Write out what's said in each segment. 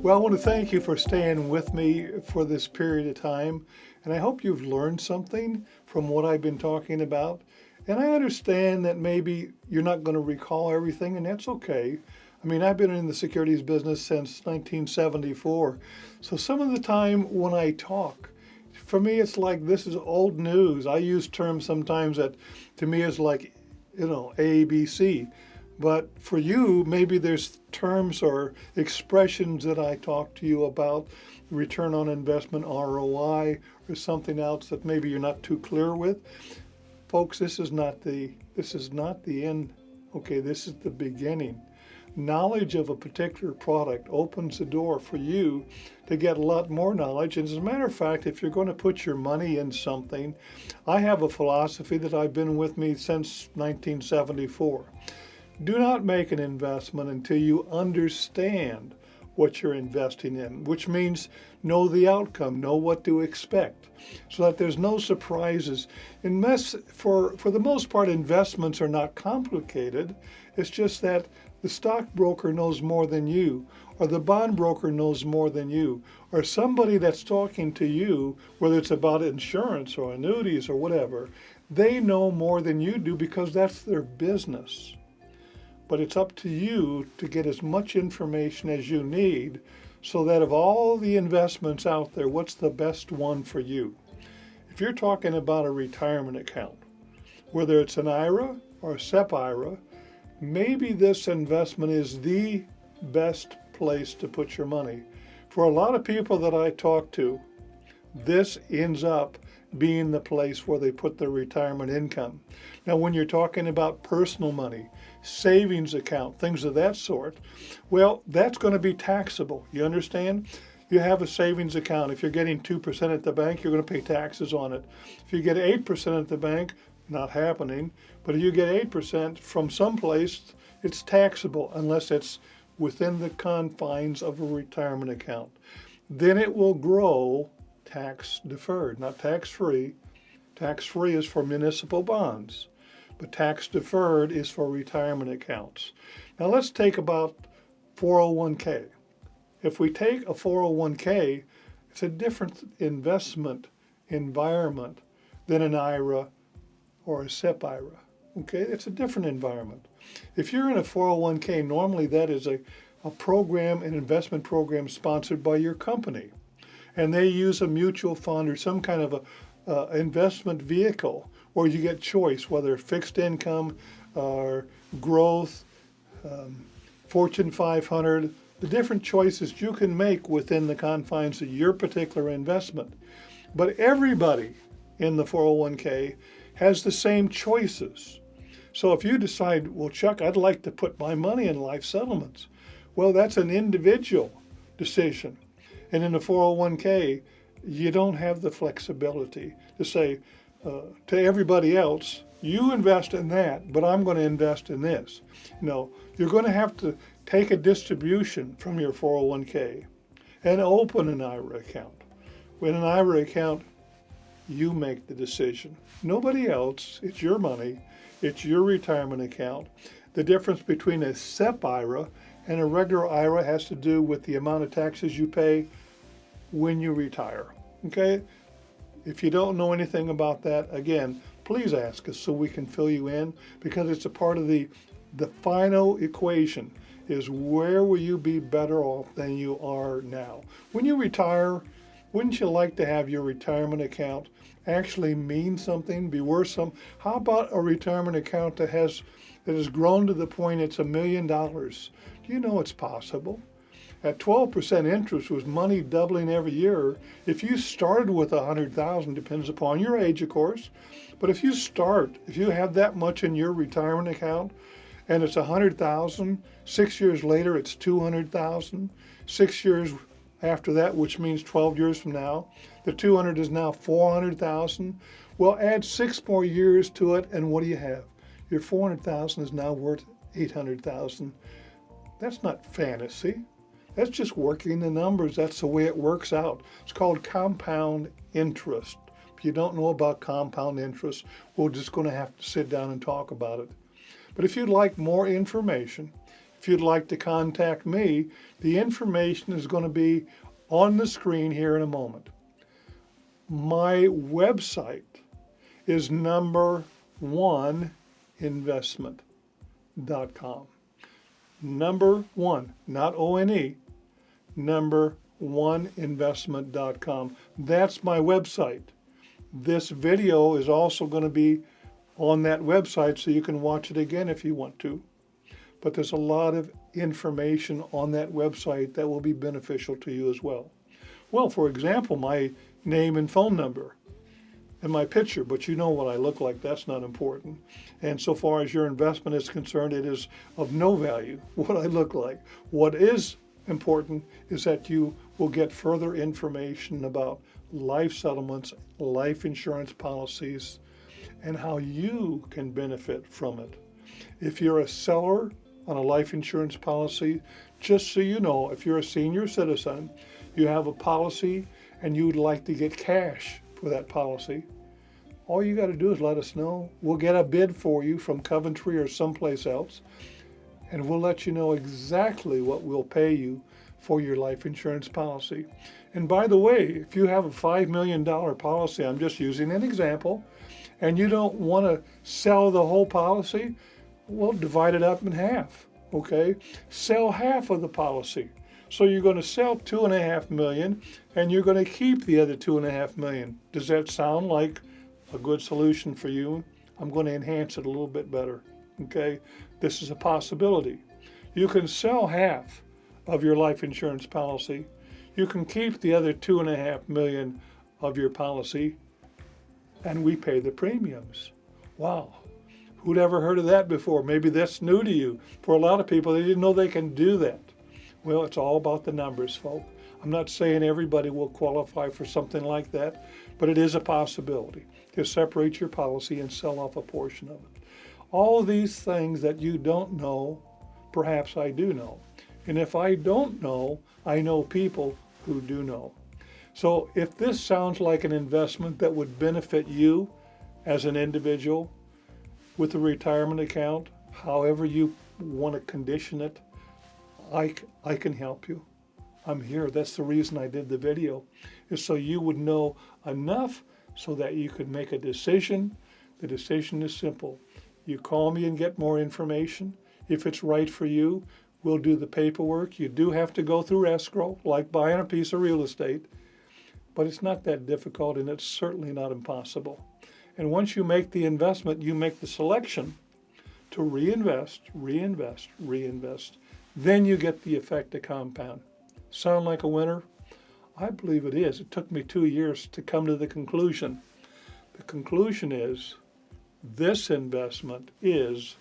Well, I want to thank you for staying with me for this period of time. And I hope you've learned something from what I've been talking about. And I understand that maybe you're not going to recall everything, and that's okay. I mean, I've been in the securities business since 1974. So some of the time when I talk, for me, it's like this is old news. I use terms sometimes that to me is like, ABC. But for you, maybe there's terms or expressions that I talk to you about, return on investment, ROI, or something else that maybe you're not too clear with. Folks, this is not the end. Okay, this is the beginning. Knowledge of a particular product opens the door for you to get a lot more knowledge. And as a matter of fact, if you're going to put your money in something, I have a philosophy that I've been with me since 1974. Do not make an investment until you understand what you're investing in, which means know the outcome, know what to expect, so that there's no surprises. For the most part, investments are not complicated. It's just that the stockbroker knows more than you, or the bond broker knows more than you, or somebody that's talking to you, whether it's about insurance or annuities or whatever, they know more than you do because that's their business. But it's up to you to get as much information as you need so that of all the investments out there, what's the best one for you? If you're talking about a retirement account, whether it's an IRA or a SEP IRA, maybe this investment is the best place to put your money. For a lot of people that I talk to, this ends up being the place where they put their retirement income. Now, when you're talking about personal money, savings account, things of that sort, well, that's going to be taxable. You understand? You have a savings account. If you're getting 2% at the bank, you're going to pay taxes on it. If you get 8% at the bank, not happening, but if you get 8% from someplace, it's taxable unless it's within the confines of a retirement account. Then it will grow tax deferred, not tax free. Tax free is for municipal bonds, but tax deferred is for retirement accounts. Now let's take about 401k. If we take a 401k, it's a different investment environment than an IRA or a SEP IRA. Okay, it's a different environment. If you're in a 401k, normally that is a program, an investment program sponsored by your company. And they use a mutual fund or some kind of a investment vehicle where you get choice, whether fixed income or growth, Fortune 500, the different choices you can make within the confines of your particular investment. But everybody in the 401k has the same choices. So if you decide, well, Chuck, I'd like to put my money in life settlements, well, that's an individual decision. And in the 401k, you don't have the flexibility to say to everybody else, you invest in that, but I'm going to invest in this. No, you're going to have to take a distribution from your 401k and open an IRA account. With an IRA account, you make the decision. Nobody else. It's your money. It's your retirement account. The difference between a SEP IRA and a regular IRA has to do with the amount of taxes you pay when you retire. Okay? If you don't know anything about that, again, please ask us so we can fill you in, because it's a part of the final equation is where will you be better off than you are now. When you retire, wouldn't you like to have your retirement account actually mean something, be worth some? How about a retirement account that has grown to the point it's $1 million? Do you know it's possible? At 12% interest with money doubling every year, if you started with 100,000, depends upon your age, of course, but if you have that much in your retirement account and it's 100,000, 6 years later it's 200,000, 6 years after that, which means 12 years from now, the 200 is now 400,000. Well, add 6 more years to it, and what do you have? Your 400,000 is now worth 800,000. That's not fantasy. That's just working the numbers. That's the way it works out. It's called compound interest. If you don't know about compound interest, we're just going to have to sit down and talk about it. But if you'd like more information, if you'd like to contact me, the information is going to be on the screen here in a moment. My website is number1investment.com. Number one, not O-N-E, number1investment.com. That's my website. This video is also going to be on that website, so you can watch it again if you want to. But there's a lot of information on that website that will be beneficial to you as well. Well, for example, my name and phone number and my picture, but you know what I look like. That's not important. And so far as your investment is concerned, it is of no value what I look like. What is important is that you will get further information about life settlements, life insurance policies, and how you can benefit from it. If you're a seller on a life insurance policy, just so you know, if you're a senior citizen, you have a policy and you'd like to get cash for that policy, all you got to do is let us know. We'll get a bid for you from Coventry or someplace else, and we'll let you know exactly what we'll pay you for your life insurance policy. And by the way, if you have a $5 million policy, I'm just using an example, and you don't want to sell the whole policy, well, divide it up in half, okay? Sell half of the policy. So you're going to sell $2.5 million, and you're going to keep the other $2.5 million. Does that sound like a good solution for you? I'm going to enhance it a little bit better, okay? This is a possibility. You can sell half of your life insurance policy. You can keep the other $2.5 million of your policy, and we pay the premiums. Wow. Who'd ever heard of that before? Maybe that's new to you. For a lot of people, they didn't know they can do that. Well, it's all about the numbers, folks. I'm not saying everybody will qualify for something like that, but it is a possibility to separate your policy and sell off a portion of it. All these things that you don't know, perhaps I do know. And if I don't know, I know people who do know. So if this sounds like an investment that would benefit you as an individual with a retirement account, however you want to condition it, I can help you. I'm here. That's the reason I did the video, is so you would know enough so that you could make a decision. The decision is simple. You call me and get more information. If it's right for you, we'll do the paperwork. You do have to go through escrow, like buying a piece of real estate, but it's not that difficult, and it's certainly not impossible. And once you make the investment, you make the selection to reinvest, reinvest, reinvest. Then you get the effect of compound. Sound like a winner? I believe it is. It took me 2 years to come to the conclusion. The conclusion is this investment is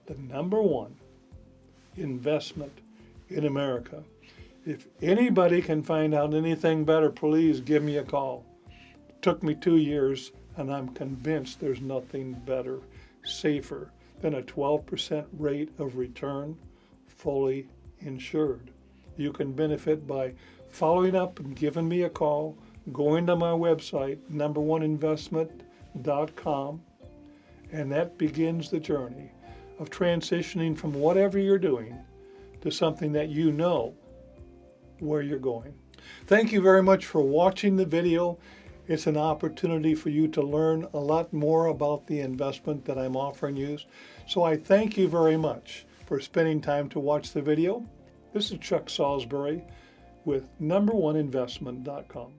the number one investment in America. If anybody can find out anything better, please give me a call. It took me 2 years, and I'm convinced there's nothing better, safer than a 12% rate of return, fully insured. You can benefit by following up and giving me a call, going to my website, number1investment.com, and that begins the journey of transitioning from whatever you're doing to something that you know where you're going. Thank you very much for watching the video. It's an opportunity for you to learn a lot more about the investment that I'm offering you. So I thank you very much for spending time to watch the video. This is Chuck Salisbury with number1investment.com.